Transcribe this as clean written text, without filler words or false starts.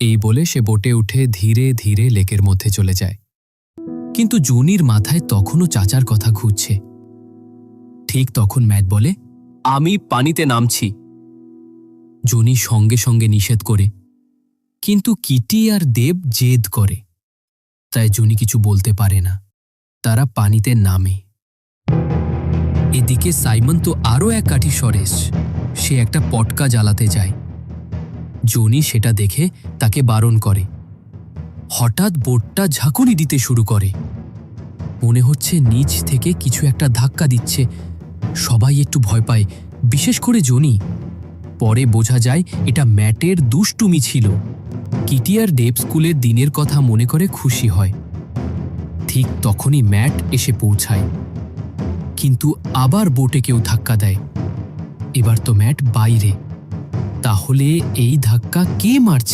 এই বলে সে বোটে উঠে ধীরে ধীরে লেকের মধ্যে চলে যায়। কিন্তু জুনির মাথায় তখনও চাচার কথা ঘুরছে। ঠিক তখন ম্যাট বলে, আমি পানিতে নামছি। জুনি সঙ্গে সঙ্গে নিষেধ করে, কিন্তু কিটি আর দেব জেদ করে, তাই জুনি কিছু বলতে পারে না। তারা পানিতে নামে। এদিকে সাইমন তো আরও এক কাঠি সরেস। সে একটা পটকা জ্বালাতে যায়। জনি সেটা দেখে তাকে বারণ করে। হঠাৎ বোটটা ঝাঁকুনি দিতে শুরু করে। মনে হচ্ছে নিচ থেকে কিছু একটা ধাক্কা দিচ্ছে। সবাই একটু ভয় পায়, বিশেষ করে জনি। পরে বোঝা যায় এটা ম্যাটের দুষ্টুমি ছিল। কিটি আর ডেভ স্কুলের দিনের কথা মনে করে খুশি হয়। ঠিক তখনই ম্যাট এসে পৌঁছায়, কিন্তু আবার বোটে কেউ ধাক্কা দেয়। এবার তো ম্যাট বাইরে। তাহলে এই ধাক্কা কে মারছে?